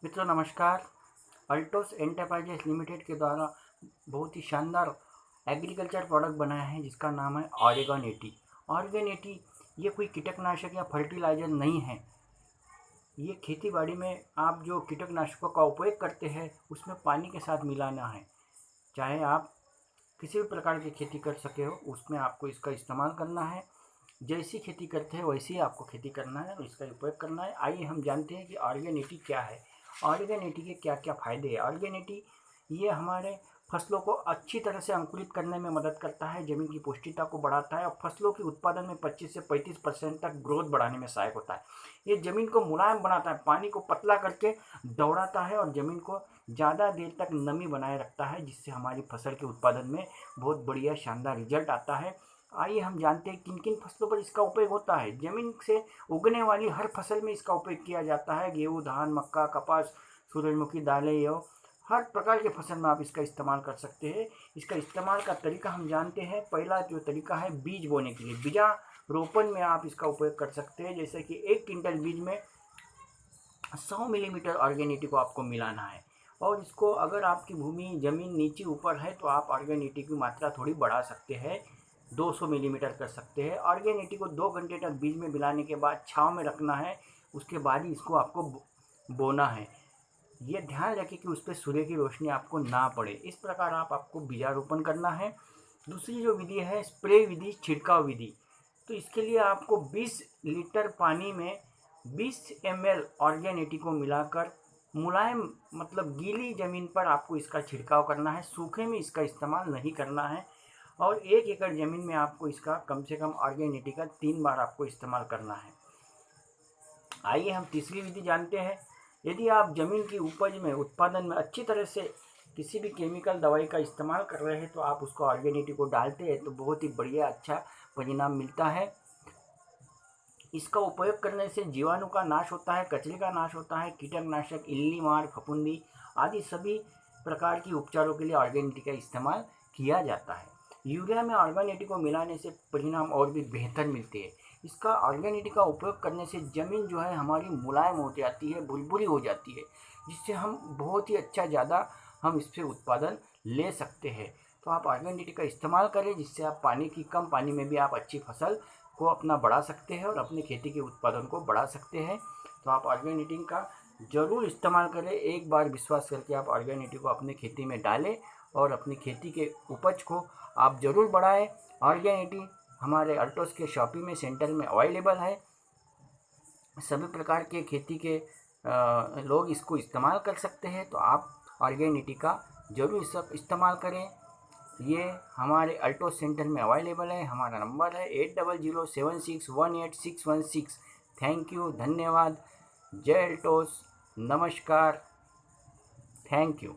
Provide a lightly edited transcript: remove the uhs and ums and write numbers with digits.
मित्रों नमस्कार। Altos enterprises limited के द्वारा बहुत ही शानदार एग्रीकल्चर प्रोडक्ट बनाया है जिसका नाम है ऑर्गेन 80। ऑर्गेन 80 ये कोई कीटनाशक या फर्टिलाइजर नहीं है। ये खेती बाड़ी में आप जो कीटनाशकों का उपयोग करते हैं उसमें पानी के साथ मिलाना है। चाहे आप किसी भी प्रकार की खेती कर सके हो उसमें आपको इसका इस्तेमाल करना है। जैसी खेती करते हैं वैसे ही आपको खेती करना है और इसका उपयोग करना है। आइए हम जानते हैं कि ऑर्गेन 80 क्या है। ऑर्गेन 80 के क्या क्या फ़ायदे हैं। ऑर्गेन 80 ये हमारे फसलों को अच्छी तरह से अंकुरित करने में मदद करता है, ज़मीन की पौष्टिकता को बढ़ाता है और फसलों के उत्पादन में 25 से 35% तक ग्रोथ बढ़ाने में सहायक होता है। ये ज़मीन को मुलायम बनाता है, पानी को पतला करके दौड़ाता है और ज़मीन को ज़्यादा देर तक नमी बनाए रखता है, जिससे हमारी फसल के उत्पादन में बहुत बढ़िया शानदार रिजल्ट आता है। आइए हम जानते हैं किन किन फसलों पर इसका उपयोग होता है। जमीन से उगने वाली हर फसल में इसका उपयोग किया जाता है। गेहूँ, धान, मक्का, कपास, सूरजमुखी दालें, ये हर प्रकार के फसल में आप इसका इस्तेमाल कर सकते हैं। इसका इस्तेमाल का तरीका हम जानते हैं। पहला जो तरीका है बीज बोने के लिए, बीजा रोपण में आप इसका उपयोग कर सकते हैं। जैसे कि 1 क्विंटल बीज में 100 मिलीमीटर ऑर्गेन 80 को आपको मिलाना है और इसको अगर आपकी भूमि ज़मीन नीचे ऊपर है तो आप ऑर्गेन 80 की मात्रा थोड़ी बढ़ा सकते हैं, 200 मिलीमीटर कर सकते हैं। ऑर्गेन 80 को 2 घंटे तक बीज में मिलाने के बाद छांव में रखना है। उसके बाद ही इसको आपको बोना है। ये ध्यान रखें कि उस पर सूर्य की रोशनी आपको ना पड़े। इस प्रकार आपको बीजारोपण करना है। दूसरी जो विधि है स्प्रे विधि, छिड़काव विधि। तो इसके लिए आपको 20 लीटर पानी में 20 ml ऑर्गेन 80 को मिलाकर मुलायम मतलब गीली ज़मीन पर आपको इसका छिड़काव करना है। सूखे में इसका इस्तेमाल नहीं करना है और 1 एकड़ ज़मीन में आपको इसका कम से कम ऑर्गेन 80 का 3 बार आपको इस्तेमाल करना है। आइए हम तीसरी विधि जानते हैं। यदि आप ज़मीन की उपज में उत्पादन में अच्छी तरह से किसी भी केमिकल दवाई का इस्तेमाल कर रहे हैं तो आप उसको ऑर्गेन 80 को डालते हैं तो बहुत ही बढ़िया अच्छा परिणाम मिलता है। इसका उपयोग करने से जीवाणु का नाश होता है, कचरे का नाश होता है, कीटनाशक, इल्ली मार, फफूंदी आदि सभी प्रकार की उपचारों के लिए ऑर्गेन 80 का इस्तेमाल किया जाता है। यूरिया में ऑर्गेन 80 को मिलाने से परिणाम और भी बेहतर मिलते हैं। इसका ऑर्गेन 80 का उपयोग करने से ज़मीन जो है हमारी मुलायम हो जाती है, भुरभुरी हो जाती है, जिससे हम बहुत ही अच्छा ज़्यादा हम इससे उत्पादन ले सकते हैं। तो आप ऑर्गेन 80 का इस्तेमाल करें, जिससे आप कम पानी में भी आप अच्छी फसल को अपना बढ़ा सकते हैं और अपनी खेती के उत्पादन को बढ़ा सकते हैं। तो आप ऑर्गेन 80 का ज़रूर इस्तेमाल करें। एक बार विश्वास करके आप ऑर्गेन 80 को अपनी खेती में डालें और अपनी खेती के उपज को आप ज़रूर बढ़ाएं। ऑर्गेन 80 हमारे अल्टोस के शॉपिंग में सेंटर में अवेलेबल है। सभी प्रकार के खेती के लोग इसको इस्तेमाल कर सकते हैं। तो आप ऑर्गेन 80 का ज़रूर सब इस्तेमाल करें। ये हमारे अल्टोस सेंटर में अवेलेबल है। हमारा नंबर है 8007618616। थैंक यू, धन्यवाद। जय अल्टोस, नमस्कार, थैंक यू।